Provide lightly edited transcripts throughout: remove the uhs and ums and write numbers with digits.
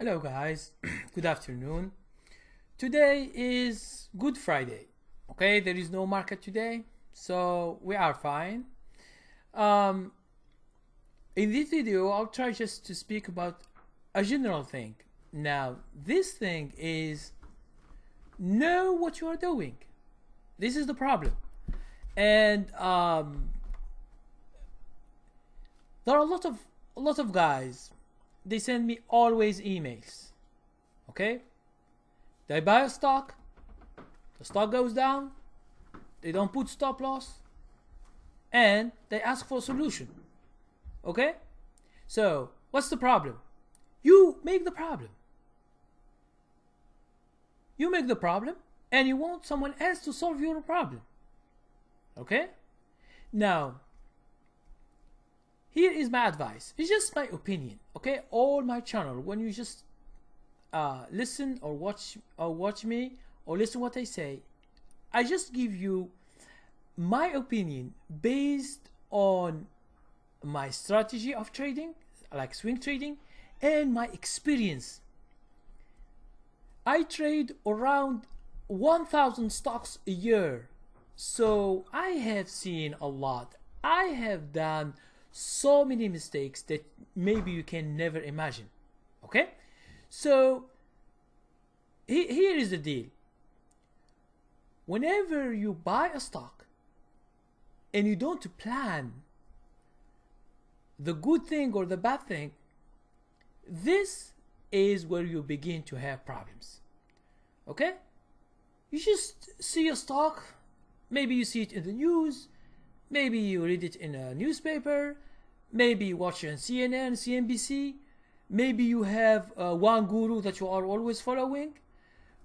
Hello guys, good afternoon. Today is Good Friday. Okay, there is no market today, so we are fine. Um, in this video, I'll try just to speak about a general thing. Now, this thing is know what you are doing. This is the problem. And there are a lot of guys. They send me always emails. Okay, they buy a stock, the stock goes down, they don't put stop loss, and they ask for a solution. Okay, so what's the problem? You make the problem. You make the problem, and you want someone else to solve your problem. Okay, now here is my advice. It's just my opinion. Okay, all my channel, when you just listen or watch me or listen what I say, I just give you my opinion based on my strategy of trading, like swing trading, and my experience. I trade around 1,000 stocks a year, so I have seen a lot. I have done so many mistakes that maybe you can never imagine. Okay, so here is the deal. Whenever you buy a stock and you don't plan the good thing or the bad thing, this is where you begin to have problems. Okay, you just see a stock, maybe you see it in the news, maybe you read it in a newspaper, maybe you watch it on CNN, CNBC, maybe you have one guru that you are always following,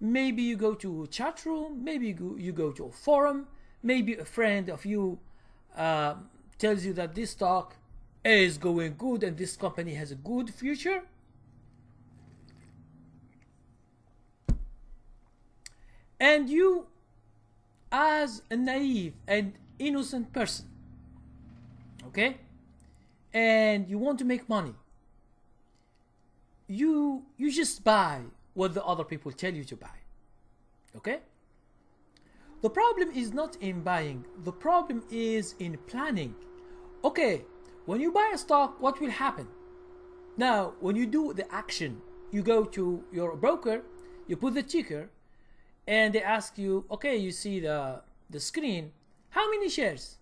maybe you go to a chat room, maybe you go to a forum, maybe a friend of you tells you that this stock is going good and this company has a good future. And you, as a naive and innocent person, okay, and you want to make money, you just buy what the other people tell you to buy. Okay, the problem is not in buying, the problem is in planning. Okay, when you buy a stock, what will happen? Now, when you do the action, you go to your broker, you put the ticker, and they ask you, okay, you see the screen, how many shares?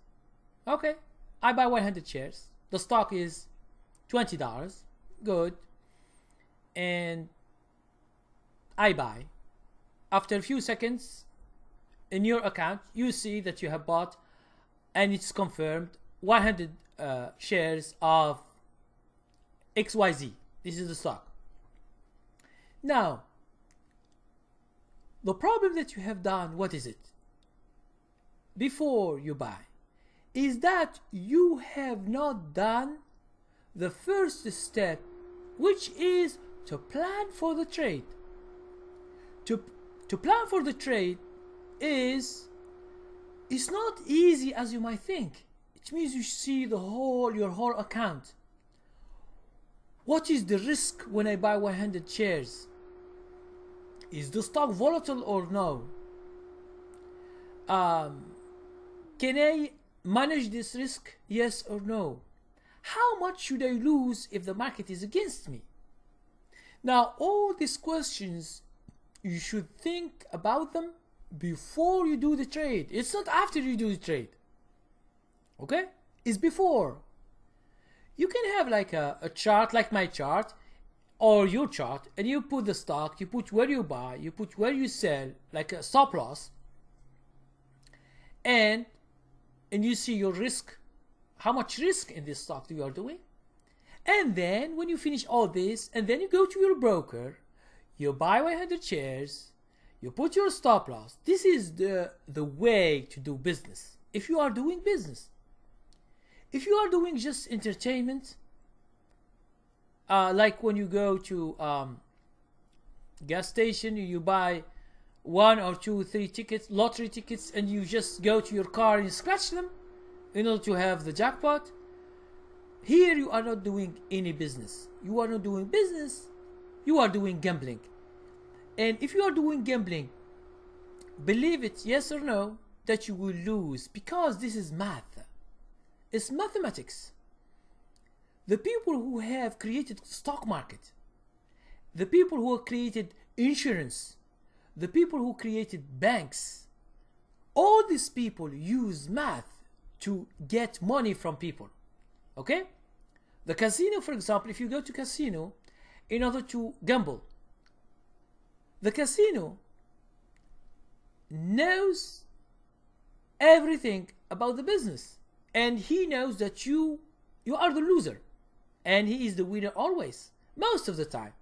Okay, I buy 100 shares. The stock is $20. Good. And I buy. After a few seconds, in your account, you see that you have bought, and it's confirmed, 100 shares of XYZ. This is the stock. Now, the problem that you have done, what is it? Before you buy, is that you have not done the first step, which is to plan for the trade. To plan for the trade is not easy as you might think. It means you see your whole account. What is the risk when I buy 100 shares? Is the stock volatile or no? Can I manage this risk? Yes or no? How much should I lose if the market is against me? Now, all these questions, you should think about them before you do the trade. It's not after you do the trade. Okay? It's before. You can have like a chart, like my chart, or your chart, and you put the stock, you put where you buy, you put where you sell, like a stop loss, and you see your risk, how much risk in this stock you are doing. And then when you finish all this, and then you go to your broker, you buy 100 shares, you put your stop loss. This is the way to do business if you are doing business. If you are doing just entertainment, like when you go to gas station, you buy 1 or 2, 3 tickets, lottery tickets, and you just go to your car and scratch them in order to have the jackpot. Here you are not doing any business. You are not doing business you are doing gambling. And if you are doing gambling, believe it, yes or no, that you will lose, because this is math. It's mathematics. The people who have created stock market, the people who have created insurance, the people who created banks, all these people use math to get money from people. Okay? The casino, for example, if you go to casino in order to gamble, the casino knows everything about the business, and he knows that you are the loser and he is the winner always, most of the time.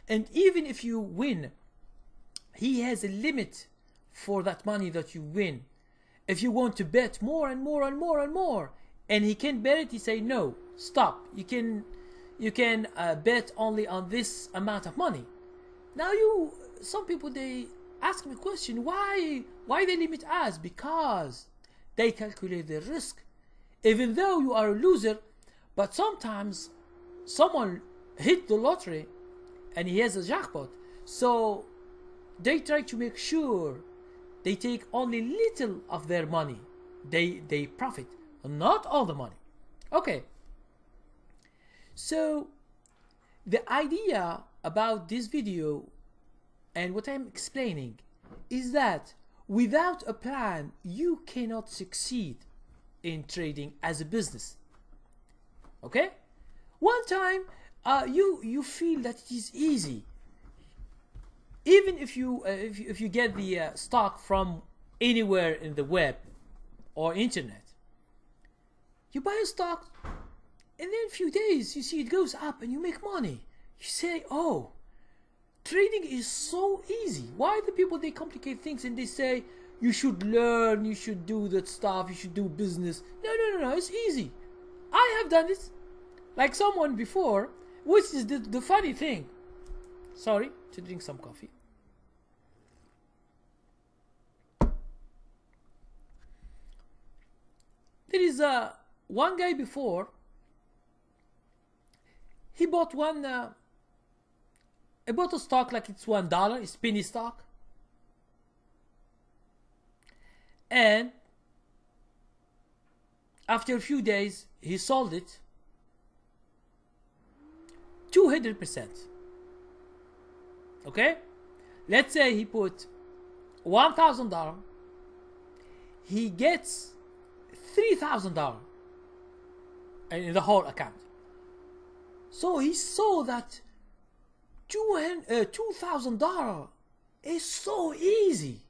And even if you win, he has a limit for that money that you win. If you want to bet more and more and more and more, and he can bet it, he say no, stop. You can bet only on this amount of money. Now some people, they ask me a question, why they limit us? Because they calculate the risk. Even though you are a loser, but sometimes someone hit the lottery and he has a jackpot, so they try to make sure they take only little of their money. They profit, not all the money. Okay. So the idea about this video and what I'm explaining is that without a plan, you cannot succeed in trading as a business. Okay? One time, you feel that it is easy. Even if you get the stock from anywhere in the web or internet, you buy a stock, and then a few days you see it goes up and you make money. You say, oh, trading is so easy. Why the people, they complicate things and they say you should learn, you should do that stuff, you should do business. No, it's easy. I have done it. Like someone before, which is the funny thing. Sorry, to drink some coffee. There is one guy before, he bought he bought a stock like it's $1, it's penny stock. And after a few days, he sold it 200%. Okay? Let's say he put $1,000. He gets $3,000 in the whole account. So he saw that $2,000 is so easy.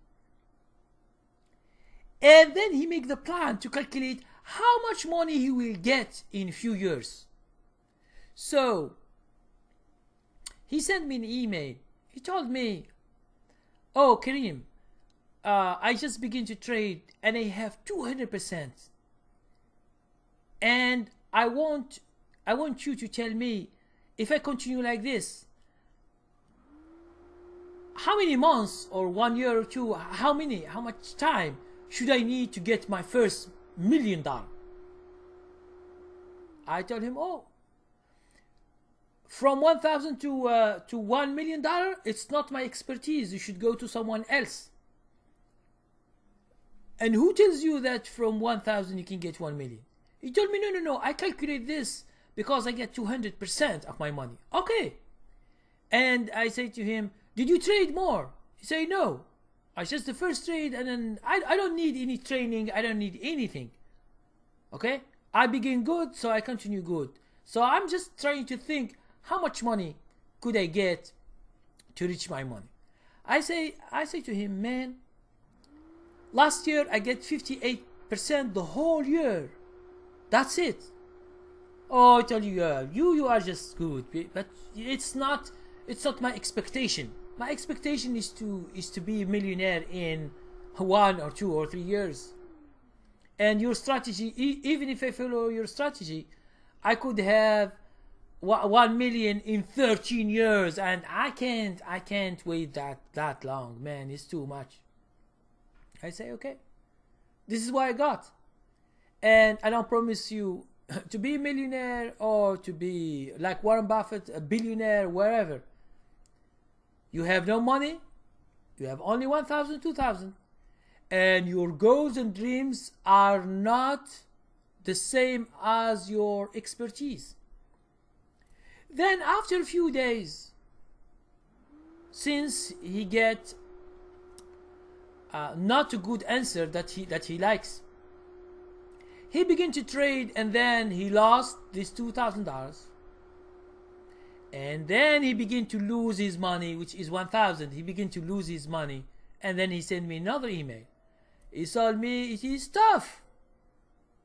And then he make the plan to calculate how much money he will get in a few years. So he sent me an email. He told me, oh, Kareem, I just begin to trade and I have 200%. And I want you to tell me, if I continue like this, how many months or 1 year or two, how much time should I need to get my first $1 million? I told him, oh, from 1,000 to $1 million, it's not my expertise. You should go to someone else. And who tells you that from 1,000 you can get 1 million? He told me, no, I calculate this because I get 200% of my money. Okay. And I say to him, did you trade more? He say, no. I just the first trade, and then I don't need any training. I don't need anything. Okay. I begin good, so I continue good. So I'm just trying to think, how much money could I get to reach my money? I say to him, man, last year I get 58% the whole year. That's it. Oh, I tell you, you are just good, but it's not my expectation. My expectation is to be a millionaire in 1 or 2 or 3 years. And your strategy, even if I follow your strategy, I could have 1 million in 13 years, and I can't wait that long, man. It's too much. I say, okay, this is what I got, and I don't promise you to be a millionaire or to be like Warren Buffett, a billionaire, wherever. You have no money, you have only 1,000, 2,000, and your goals and dreams are not the same as your expertise. Then after a few days, since he get not a good answer that he likes, he began to trade, and then he lost this $2,000, and then he began to lose his money, which is 1,000. He began to lose his money, and then he sent me another email. He told me it is tough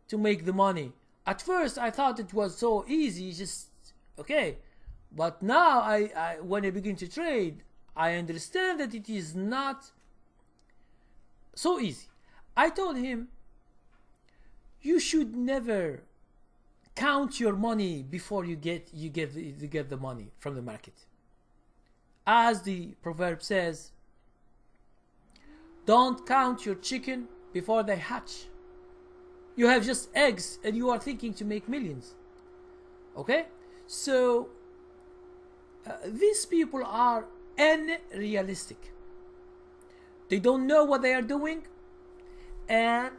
to make the money. At first I thought it was so easy, just okay, but now when I begin to trade, I understand that it is not so easy. I told him, you should never count your money before you get the money from the market. As the proverb says, don't count your chicken before they hatch. You have just eggs and you are thinking to make millions. Okay? So these people are unrealistic. They don't know what they are doing, and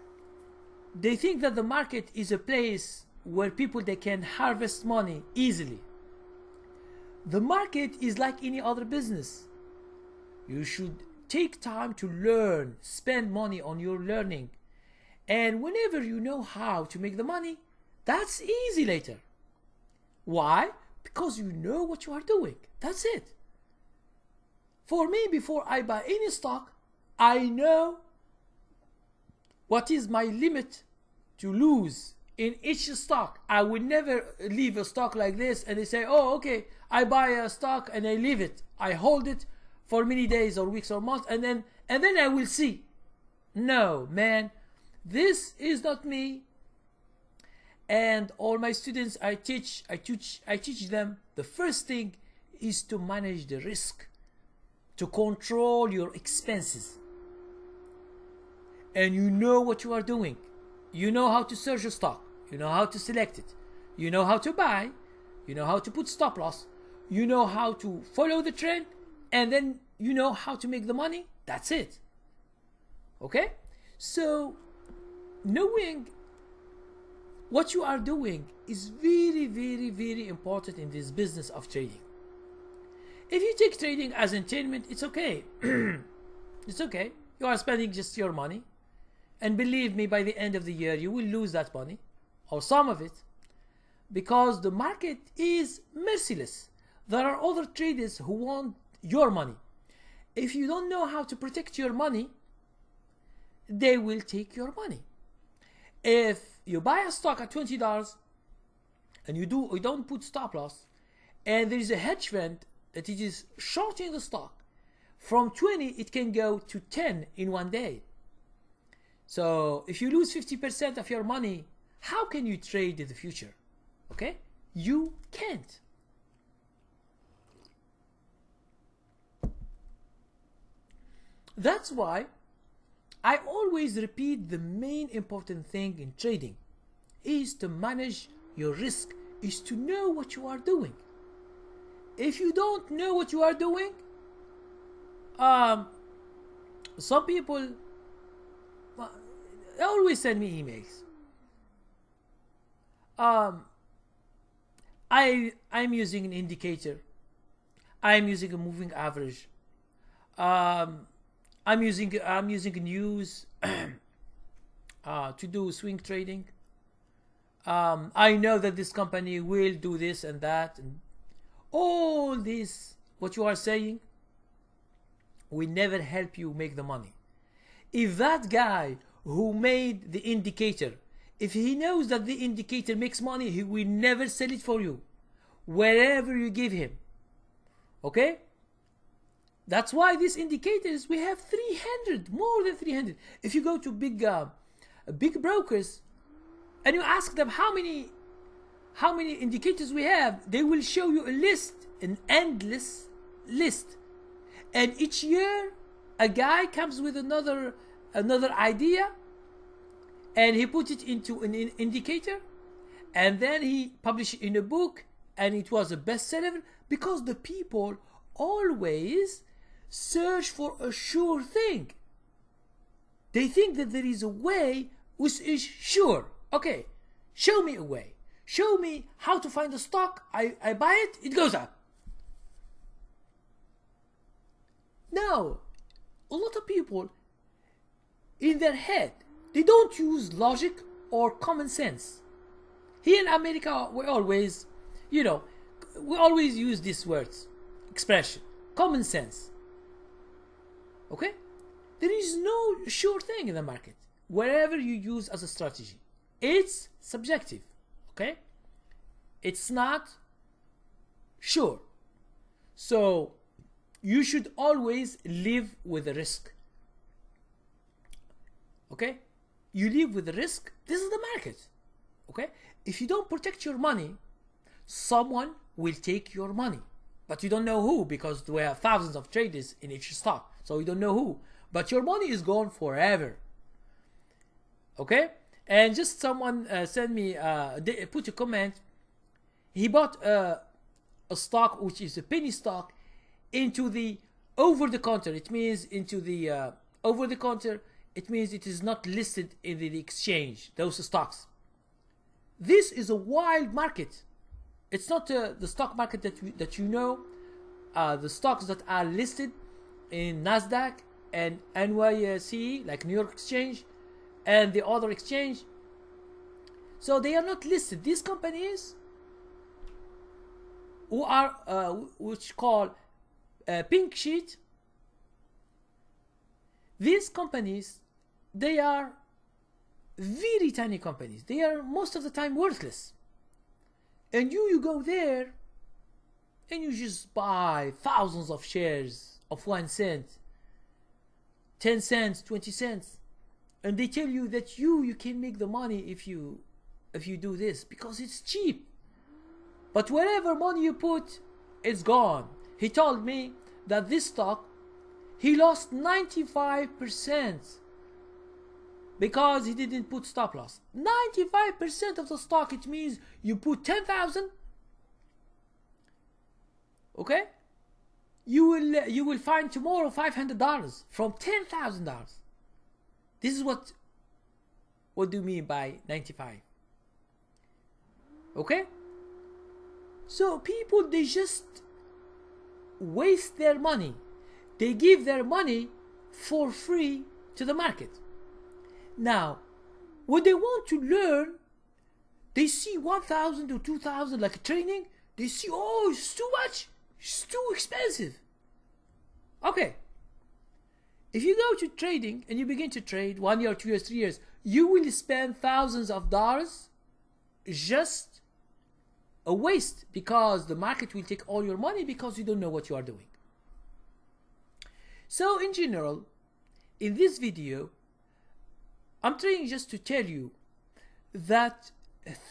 they think that the market is a place where they can harvest money easily. The market is like any other business. You should take time to learn, spend money on your learning, and whenever you know how to make the money, that's easy later. Why? Because you know what you are doing. That's it. For me, before I buy any stock, I know what is my limit to lose in each stock. I would never leave a stock like this and they say, oh, okay, I buy a stock and I leave it. I hold it for many days or weeks or months, and then I will see. No, man, this is not me. And all my students, I teach them the first thing is to manage the risk, to control your expenses. And you know what you are doing. You know how to search a stock. You know how to select it. You know how to buy. You know how to put stop loss. You know how to follow the trend. And then you know how to make the money. That's it. Okay? So, knowing what you are doing is very, very, very important in this business of trading. If you take trading as entertainment, it's okay. It's okay. You are spending just your money. And believe me, by the end of the year, you will lose that money, or some of it, because the market is merciless. There are other traders who want your money. If you don't know how to protect your money, they will take your money. If you buy a stock at $20 and you don't put stop loss, and there is a hedge fund that it is shorting the stock, from 20 it can go to 10 in one day. So if you lose 50% of your money, how can you trade in the future? Okay? You can't. That's why I always repeat, the main important thing in trading is to manage your risk, is to know what you are doing. If you don't know what you are doing, some people always send me emails. I'm using an indicator. I'm using a moving average. I'm using news to do swing trading. I know that this company will do this and that, and all this, what you are saying, will never help you make the money. If that guy who made the indicator, if he knows that the indicator makes money, he will never sell it for you, wherever you give him. Okay? That's why these indicators, we have 300, more than 300. If you go to big brokers and you ask them how many indicators we have, they will show you a list, an endless list. And each year, a guy comes with another idea, and he put it into an indicator, and then he published it in a book, and it was a bestseller, because the people always search for a sure thing. They think that there is a way which is sure. Okay, show me a way. Show me how to find a stock. I buy it, it goes up. Now, a lot of people in their head, they don't use logic or common sense. Here in America, we always, we always use these words, expression, common sense. Okay? There is no sure thing in the market. Wherever you use as a strategy, it's subjective. Okay? It's not sure. So, you should always live with the risk. Okay? You live with the risk. This is the market. Okay? If you don't protect your money, someone will take your money. But you don't know who, because we have thousands of traders in each stock. So you don't know who. But your money is gone forever. Okay? And just someone sent me, put a comment. He bought a stock which is a penny stock into the over-the-counter. It means into the over-the-counter. It means it is not listed in the exchange, those stocks. This is a wild market. It's not the stock market that you know. The stocks that are listed in NASDAQ and NYSE, like New York Exchange, and the other exchange. So they are not listed. These companies who are which call pink sheet. These companies, they are very tiny companies. They are most of the time worthless. And you go there and you just buy thousands of shares of 1 cent, 10 cents, 20 cents. And they tell you that you can make the money if you do this because it's cheap. But wherever money you put, it's gone. He told me that this stock, he lost 95% because he didn't put stop loss. 95% of the stock, it means you put 10,000. Okay? You will find tomorrow $500 from $10,000. This is what do you mean by 95? Okay? So people, they just waste their money. They give their money for free to the market. Now, when they want to learn, they see 1,000 or 2,000 like a training. They see, oh, it's too much. It's too expensive. Okay. If you go to trading and you begin to trade 1 year, 2 years, 3 years, you will spend thousands of dollars just a waste because the market will take all your money because you don't know what you are doing. So in general, in this video, I'm trying just to tell you that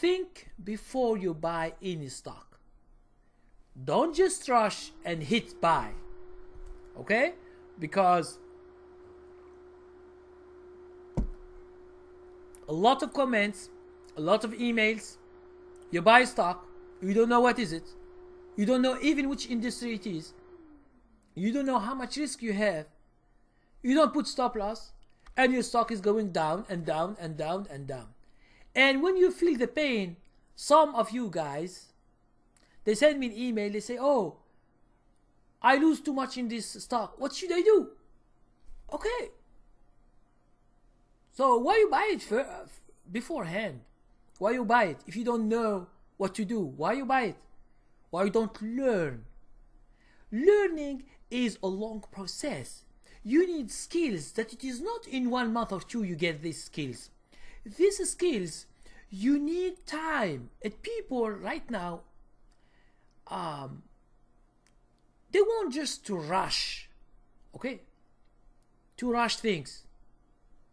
think before you buy any stock. Don't just rush and hit buy. Okay? Because a lot of comments, a lot of emails, you buy a stock, you don't know what is it. You don't know even which industry it is. You don't know how much risk you have. You don't put stop loss. And your stock is going down and down and down and down. And when you feel the pain, some of you guys, they send me an email, they say, oh, I lose too much in this stock. What should I do? Okay. So why you buy it beforehand? Why you buy it if you don't know what to do? Why you buy it? Why you don't learn? Learning is a long process. You need skills that it is not in 1 month or 2 you get these skills. These skills, you need time. And people right now, they want just to rush. Okay? To rush things.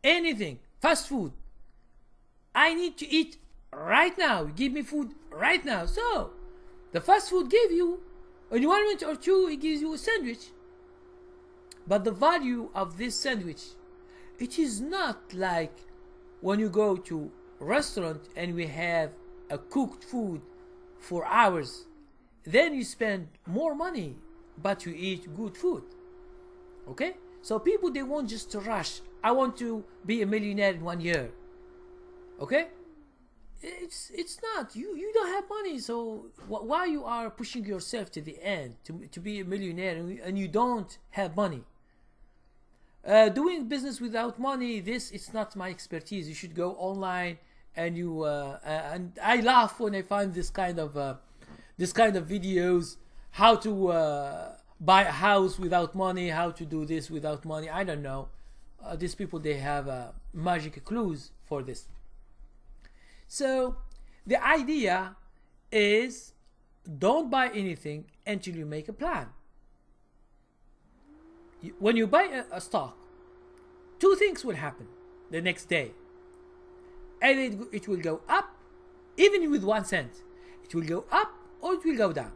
Anything. Fast food. I need to eat right now. Give me food right now. So, the fast food give you, in 1 minute or 2, it gives you a sandwich. But the value of this sandwich, it is not like when you go to a restaurant and we have a cooked food for hours. Then you spend more money, but you eat good food. Okay, so people, they want just to rush. I want to be a millionaire in 1 year. Okay, it's not, you don't have money, so why you are pushing yourself to the end to be a millionaire and you don't have money? Doing business without money, this it's not my expertise. You should go online and you and I laugh when I find this kind of videos, how to buy a house without money, how to do this without money. I don't know. These people, they have magic clues for this. So the idea is, don't buy anything until you make a plan. When you buy a stock, two things will happen the next day. Either it will go up, even with 1 cent. It will go up or it will go down.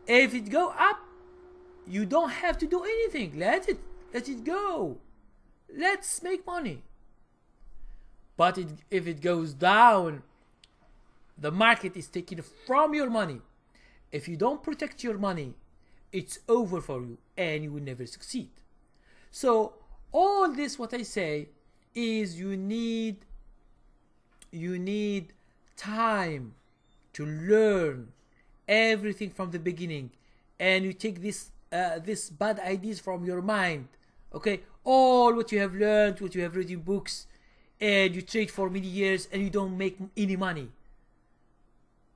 If it go up, you don't have to do anything. Let it go. Let's make money. But if it goes down, the market is taking from your money. If you don't protect your money, it's over for you and you will never succeed. So all this, what I say is, you need time to learn everything from the beginning, and you take this bad ideas from your mind. Okay, all what you have learned, what you have read in books, and you trade for many years and you don't make any money.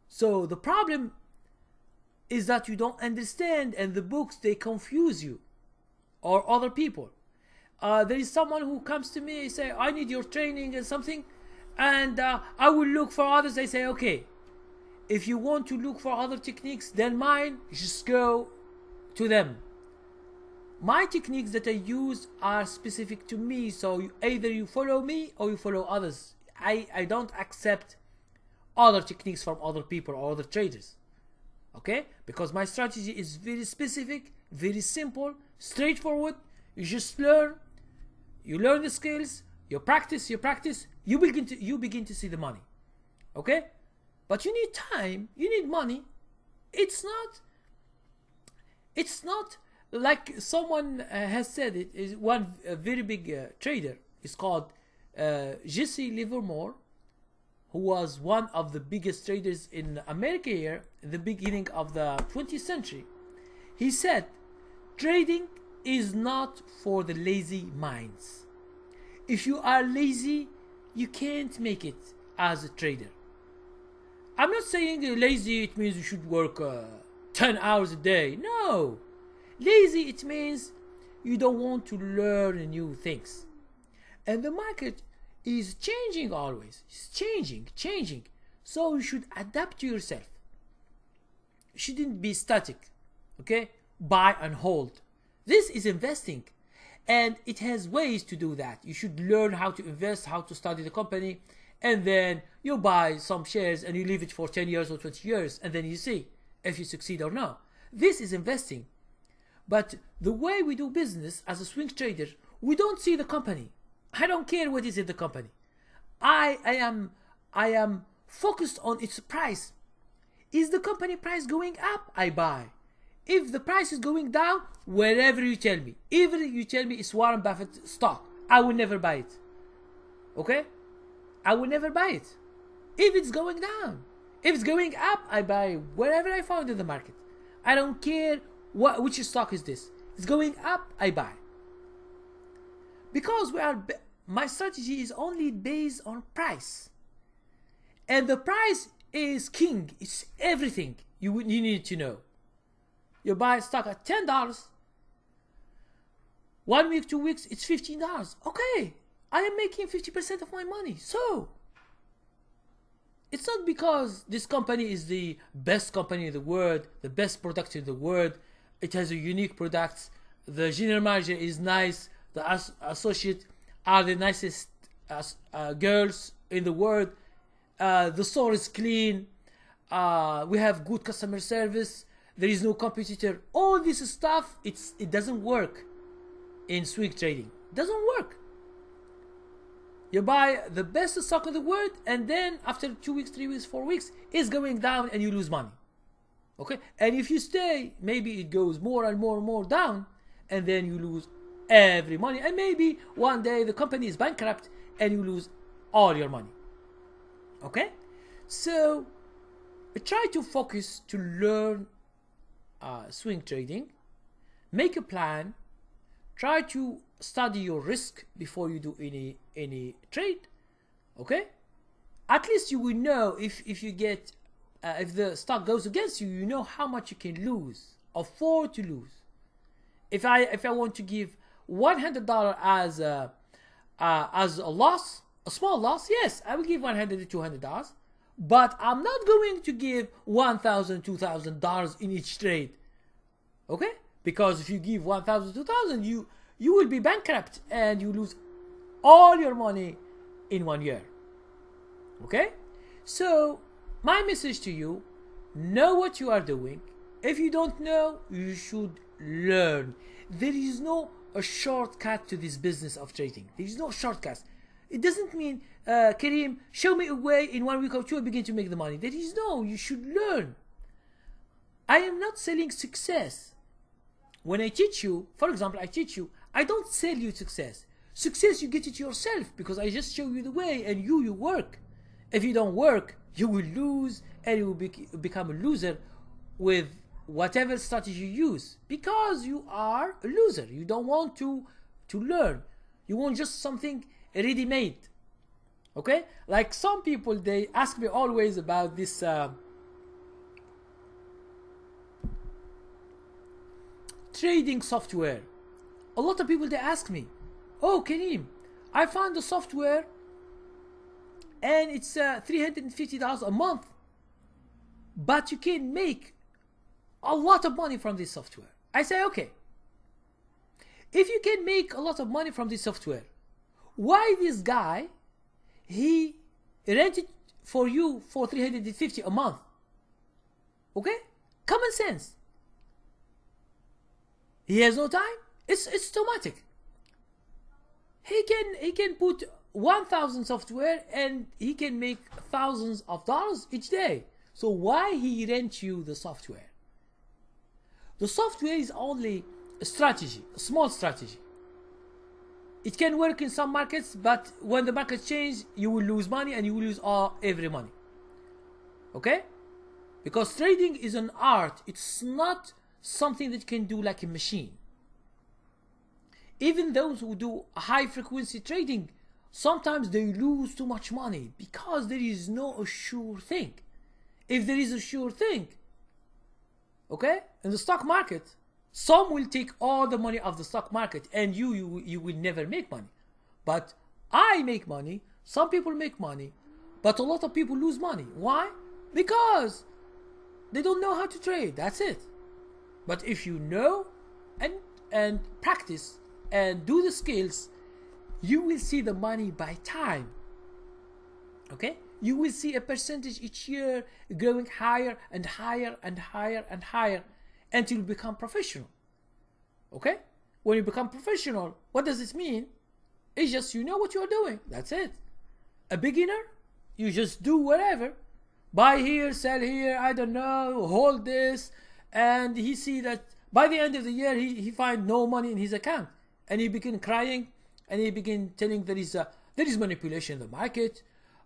So the problem is that you don't understand, and the books, they confuse you or other people. There is someone who comes to me and say, I need your training and something, and I will look for others. I say, okay, if you want to look for other techniques than mine, just go to them. My techniques that I use are specific to me, so either you follow me or you follow others. I don't accept other techniques from other people or other traders. Okay, because my strategy is very specific, very simple, straightforward. You just learn, you learn the skills, you practice, you begin to see the money. Okay, but you need time, you need money. It's not like someone has said. It is one very big trader. It's called Jesse Livermore, who was one of the biggest traders in America here in the beginning of the 20th century. He said, trading is not for the lazy minds. If you are lazy, you can't make it as a trader. I'm not saying lazy it means you should work 10 hours a day. No. Lazy, it means you don't want to learn new things. And the market is changing always. It's changing. So you should adapt to yourself. You shouldn't be static. Okay? Buy and hold. This is investing. And it has ways to do that. You should learn how to invest, how to study the company, and then you buy some shares and you leave it for 10 years or 20 years, and then you see if you succeed or not. This is investing. But the way we do business as a swing trader, we don't see the company. I don't care what is in the company. I am focused on its price. Is the company price going up? I buy. If the price is going down, wherever you tell me, even you tell me it's Warren Buffett stock, I will never buy it. Okay? I will never buy it. If it's going down. If it's going up, I buy wherever I find in the market. I don't care which stock is this. It's going up, I buy. Because my strategy is only based on price. And the price is king. It's everything you need to know. You buy a stock at $10. 1 week, 2 weeks, it's $15. Okay, I am making 50% of my money. So it's not because this company is the best company in the world, the best product in the world. It has a unique products. The general manager is nice. The associate are the nicest girls in the world. The store is clean. We have good customer service. There is no competitor. All this stuff, it doesn't work in swing trading. It doesn't work. You buy the best stock in the world, and then after 2 weeks, 3 weeks, 4 weeks, it's going down and you lose money. Okay? And if you stay, maybe it goes more and more and more down, and then you lose every money, and maybe one day the company is bankrupt and you lose all your money. Okay, so try to focus to learn swing trading. Make a plan. Try to study your risk before you do any trade. Okay, at least you will know if you get if the stock goes against you, you know how much you can lose, afford to lose. If I want to give $100 as a loss, a small loss, yes, I will give $100 to $200, but I'm not going to give $1,000, $2,000 in each trade. Okay, because if you give 1,000, 2,000, you will be bankrupt and you lose all your money in 1 year. Okay, so my message to you: know what you are doing. If you don't know, you should learn. There is no a shortcut to this business of trading. There is no shortcut. It doesn't mean, Kareem, show me a way in 1 week or two I begin to make the money. There is no. You should learn. I am not selling success. When I teach you, for example, I don't sell you success. Success, you get it yourself, because I just show you the way, and you work. If you don't work, you will lose, and you will become a loser with whatever strategy you use, because you are a loser. You don't want to learn. You want just something ready-made. Okay? Like some people, they ask me always about this trading software. A lot of people, they ask me, oh Kareem, I found the software and it's $350 a month, but you can make a lot of money from this software. I say, okay, if you can make a lot of money from this software, why this guy, he rented for you for $350 a month? Okay, common sense. He has no time. It's automatic. He can put 1,000 software and he can make thousands of dollars each day. So why he rent you the software? The software is only a strategy, a small strategy. It can work in some markets, but when the market changes, you will lose money and you will lose every money. Okay? Because trading is an art. It's not something that you can do like a machine. Even those who do high frequency trading, sometimes they lose too much money because there is no sure thing. If there is a sure thing, okay, in the stock market, some will take all the money of the stock market and you will never make money. But I make money, some people make money, but a lot of people lose money. Why? Because they don't know how to trade. That's it. But if you know and practice and do the skills, you will see the money by time. Okay? You will see a percentage each year growing higher and higher and higher and higher until you become professional. Okay? When you become professional, what does this mean? It's just you know what you are doing. That's it. A beginner, you just do whatever. Buy here, sell here, I don't know, hold this. And he see that by the end of the year, he find no money in his account. And he begin crying, and he begin telling there is manipulation in the market.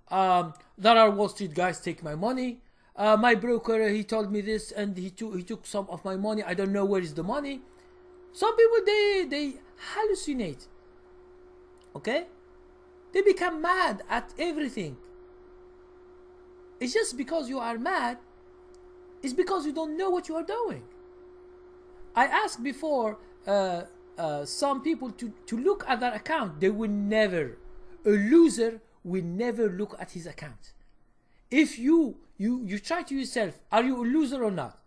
There are Wall Street guys take my money. My broker, he told me this, and he took some of my money. I don't know where is the money. Some people, they hallucinate. Okay? They become mad at everything. It's just because you are mad, it's because you don't know what you are doing. I asked before some people to look at their account. They will never, a loser will never look at his account. If you try to yourself, are you a loser or not?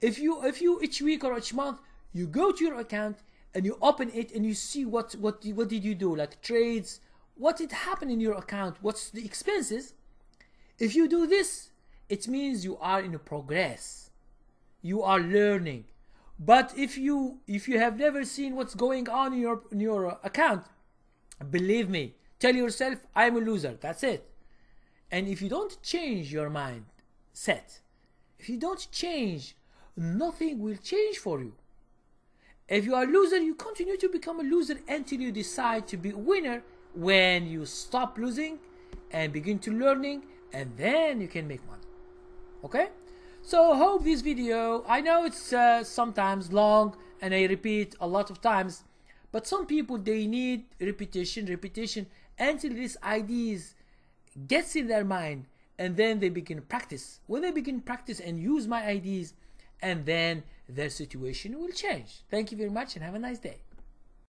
If you each week or each month, you go to your account and you open it and you see what did you do, like trades, what did happen in your account, what's the expenses. If you do this, it means you are in progress. You are learning. But if you have never seen what's going on in your account, believe me, tell yourself, I'm a loser. That's it. And if you don't change your mindset, if you don't change, nothing will change for you. If you are a loser, you continue to become a loser until you decide to be a winner, when you stop losing and begin to learning, and then you can make money. Okay? So hope this video, I know it's sometimes long and I repeat a lot of times, but some people, they need repetition until these ideas gets in their mind, and then they begin practice. When they begin practice and use my ideas, and then their situation will change. Thank you very much and have a nice day.